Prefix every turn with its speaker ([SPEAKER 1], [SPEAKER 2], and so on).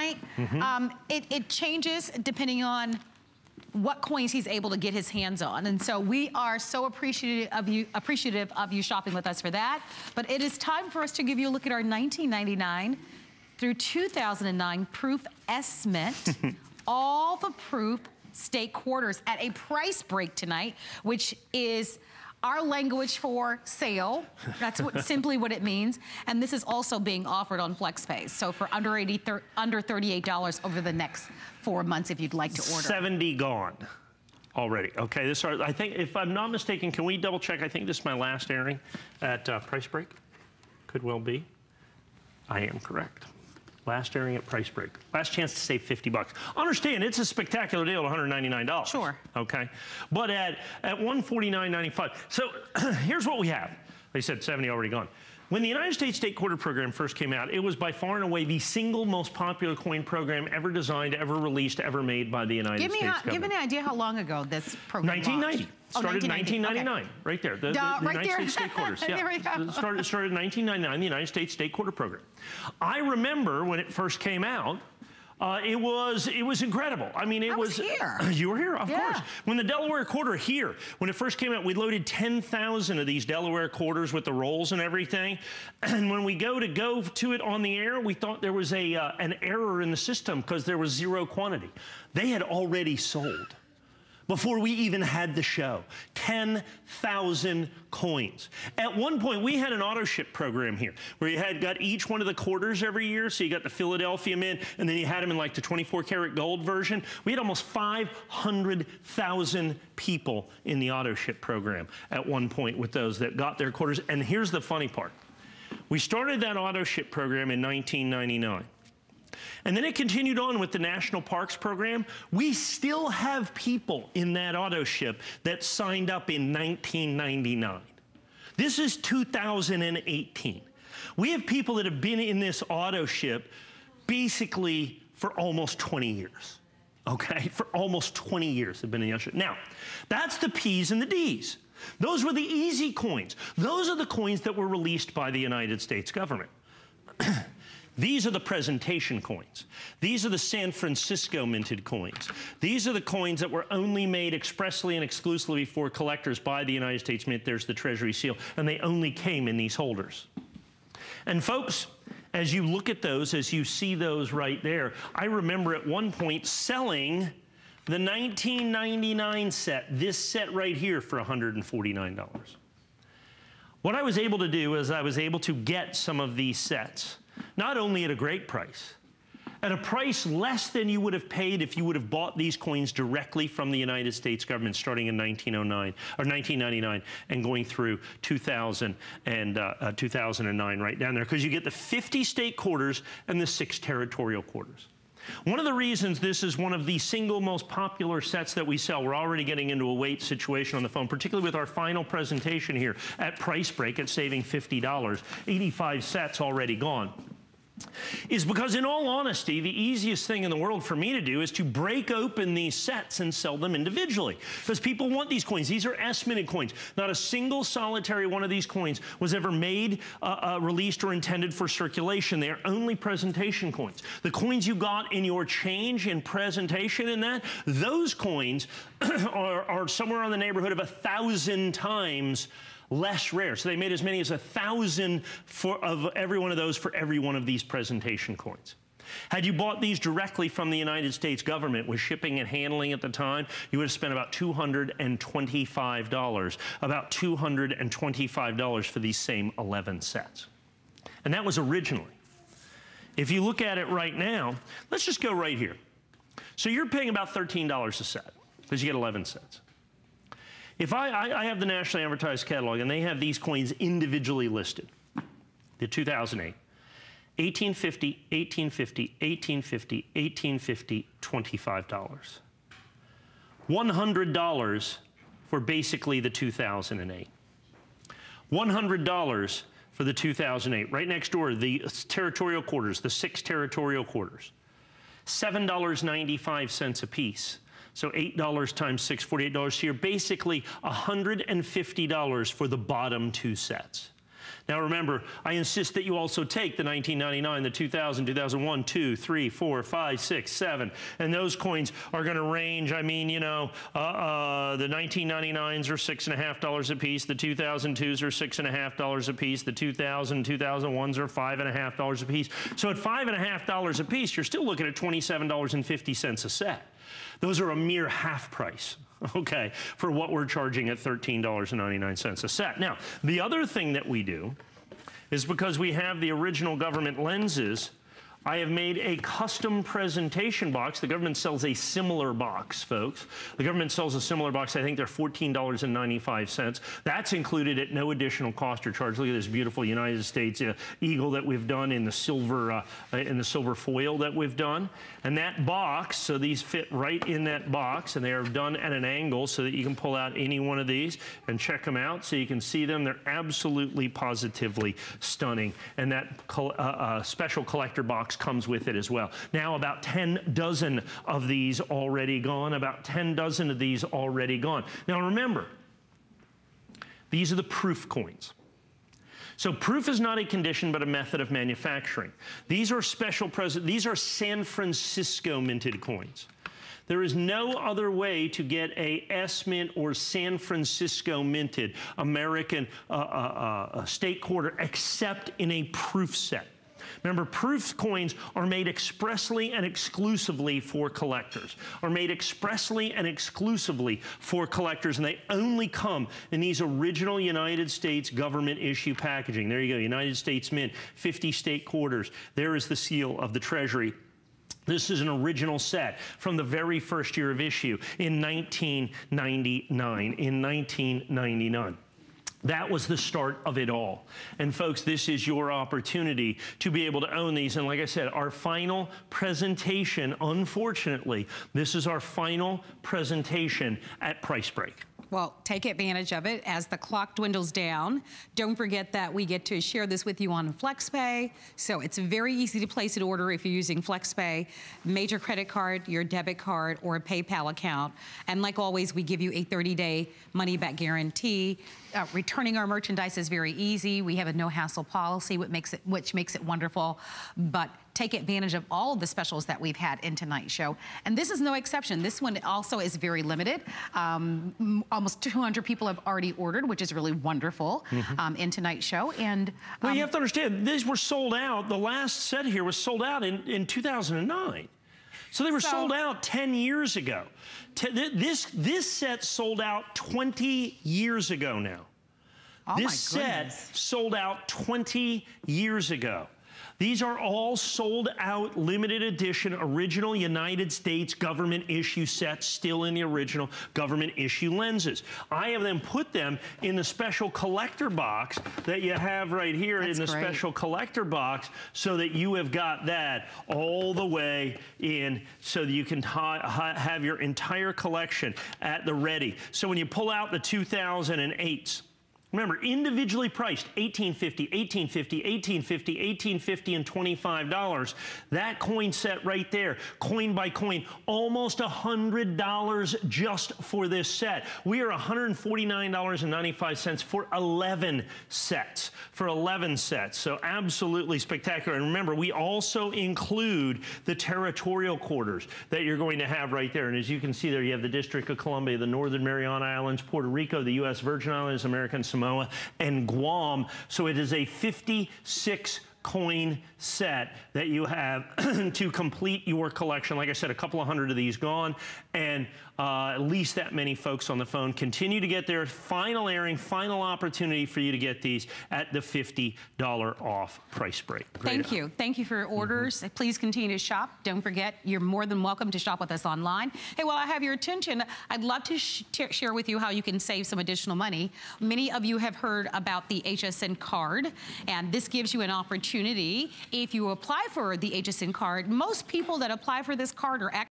[SPEAKER 1] tonight. It changes depending on what coins he's able to get his hands on. And so we are so appreciative of you shopping with us for that. But it is time for us to give you a look at our 1999 through 2009 proof SMint, all the proof state quarters at a price break tonight, which is our language for sale. That's simply what it means. And this is also being offered on FlexPay. So for under $38 over the next 4 months if you'd like to order.
[SPEAKER 2] 70 gone already. Okay, this are, I think, if I'm not mistaken, can we double check? I think this is my last airing at price break. Could well be. I am correct. Last airing at price break. Last chance to save 50 bucks. Understand, it's a spectacular deal at $199.
[SPEAKER 1] Sure.
[SPEAKER 2] Okay. But at $149.95. So here's what we have. They said 70 already gone. When the United States State Quarter Program first came out, it was by far and away the single most popular coin program ever designed, ever released, ever made by the United States government.
[SPEAKER 1] Give me an idea how long ago this program
[SPEAKER 2] 1990.
[SPEAKER 1] launched.
[SPEAKER 2] Started in 1999, okay. Right there. The
[SPEAKER 1] right
[SPEAKER 2] United
[SPEAKER 1] there.
[SPEAKER 2] States State Quarters. Yeah.
[SPEAKER 1] There we go.
[SPEAKER 2] Started in 1999, the United States State Quarter Program. I remember when it first came out, it was incredible. I mean, it was
[SPEAKER 1] here.
[SPEAKER 2] You were here, of course. When the Delaware quarter here, when it first came out, we loaded 10,000 of these Delaware quarters with the rolls and everything. And when we go to it on the air, we thought there was an error in the system because there was zero quantity. They had already sold before we even had the show. 10,000 coins. At one point, we had an auto ship program here where you got each one of the quarters every year. So you got the Philadelphia Mint, and then you had them in like the 24 karat gold version. We had almost 500,000 people in the auto ship program at one point with those that got their quarters. And here's the funny part. We started that auto ship program in 1999. And then it continued on with the National Parks program. We still have people in that auto ship that signed up in 1999. This is 2018. We have people that have been in this auto ship basically for almost 20 years. Okay, for almost 20 years have been in the auto ship. Now, that's the P's and the D's. Those were the easy coins. Those are the coins that were released by the United States government. These are the presentation coins. These are the San Francisco minted coins. These are the coins that were only made expressly and exclusively for collectors by the United States Mint. There's the Treasury seal, and they only came in these holders. And folks, as you look at those, as you see those right there, I remember at one point selling the 1999 set, this set right here, for $149. What I was able to do is I was able to get some of these sets, not only at a great price, at a price less than you would have paid if you would have bought these coins directly from the United States government starting in 1909 or 1999 and going through 2000 and 2009 right down there, because you get the 50 state quarters and the 6 territorial quarters. One of the reasons this is one of the single most popular sets that we sell, we're already getting into a wait situation on the phone, particularly with our final presentation here at price break at saving $50, 85 sets already gone, is because, in all honesty, the easiest thing in the world for me to do is to break open these sets and sell them individually. Because people want these coins. These are S-minted coins. Not a single solitary one of these coins was ever made, released, or intended for circulation. They are only presentation coins. The coins you got in your change in presentation in that, those coins are somewhere in the neighborhood of 1,000 times less rare. So they made as many as 1,000 of every one of those for every one of these presentation coins. Had you bought these directly from the United States government with shipping and handling at the time, you would have spent about $225. About $225 for these same 11 sets. And that was originally. If you look at it right now, let's just go right here. So you're paying about $13 a set because you get 11 sets. If I have the nationally advertised catalog, and they have these coins individually listed, the 2008, 1850, 1850, 1850, 1850, $25. $100 for basically the 2008. $100 for the 2008. Right next door, the territorial quarters, the 6 territorial quarters. $7.95 a piece. So $8 times 6, $48. So you're basically $150 for the bottom 2 sets. Now remember, I insist that you also take the 1999, the 2000, 2001, 2, 3, 4, 5, 6, 7, and those coins are going to range. I mean, you know, the 1999s are $6.50 a piece, the 2002s are $6.50 a piece, the 2000, 2001s are $5.50 a piece. So at $5.50 a piece, you're still looking at $27.50 a set. Those are a mere half price, okay, for what we're charging at $13.99 a set. Now, the other thing that we do is because we have the original government lenses, I have made a custom presentation box. The government sells a similar box, folks. The government sells a similar box. I think they're $14.95. That's included at no additional cost or charge. Look at this beautiful United States eagle that we've done in the silver foil that we've done. And that box, so these fit right in that box, and they are done at an angle so that you can pull out any one of these and check them out so you can see them. They're absolutely, positively stunning. And that special collector box comes with it as well. Now about 10 dozen of these already gone, about 10 dozen of these already gone. Now remember, these are the proof coins. So proof is not a condition but a method of manufacturing. These are these are San Francisco minted coins. There is no other way to get a SMint or San Francisco minted American state quarter except in a proof set. Remember, proof coins are made expressly and exclusively for collectors, and they only come in these original United States government issue packaging. There you go, United States Mint, 50 state quarters. There is the seal of the Treasury. This is an original set from the very first year of issue in 1999. That was the start of it all. And folks, this is your opportunity to be able to own these. And like I said, our final presentation, unfortunately, this is our final presentation at price break.
[SPEAKER 1] Well, take advantage of it as the clock dwindles down. Don't forget that we get to share this with you on FlexPay. So it's very easy to place an order if you're using FlexPay, major credit card, your debit card, or a PayPal account. And like always, we give you a 30-day money-back guarantee. Returning our merchandise is very easy. We have a no-hassle policy, which makes it wonderful. But take advantage of all of the specials that we've had in tonight's show. And this is no exception. This one also is very limited. Almost 200 people have already ordered, which is really wonderful in tonight's show. And
[SPEAKER 2] well, you have to understand, these were sold out. The last set here was sold out in 2009. So they were sold out 10 years ago. This set sold out 20 years ago now.
[SPEAKER 1] Oh,
[SPEAKER 2] this set sold out 20 years ago. These are all sold out, limited edition, original United States government issue sets, still in the original government issue lenses. I have them put them in the special collector box that you have right here. That's in the special collector box, so that you have got that all the way in, so that you can have your entire collection at the ready. So when you pull out the 2008s, remember, individually priced, $18.50, $18.50, $18.50, $18.50, and $25. That coin set right there, coin by coin, almost $100 just for this set. We are $149.95 for 11 sets. So absolutely spectacular. And remember, we also include the territorial quarters that you're going to have right there. And as you can see there, you have the District of Columbia, the Northern Mariana Islands, Puerto Rico, the U.S. Virgin Islands, American Samoa, and Guam. So it is a 56 coin set that you have to complete your collection. Like I said, a couple of hundred of these gone, and at least that many folks on the phone. Continue to get their final airing, final opportunity for you to get these at the $50 off price break.
[SPEAKER 1] Thank you. Thank you for your orders. Please continue to shop. Don't forget, you're more than welcome to shop with us online. Hey, while I have your attention, I'd love to share with you how you can save some additional money. Many of you have heard about the HSN card, and this gives you an opportunity. If you apply for the HSN card, most people that apply for this card are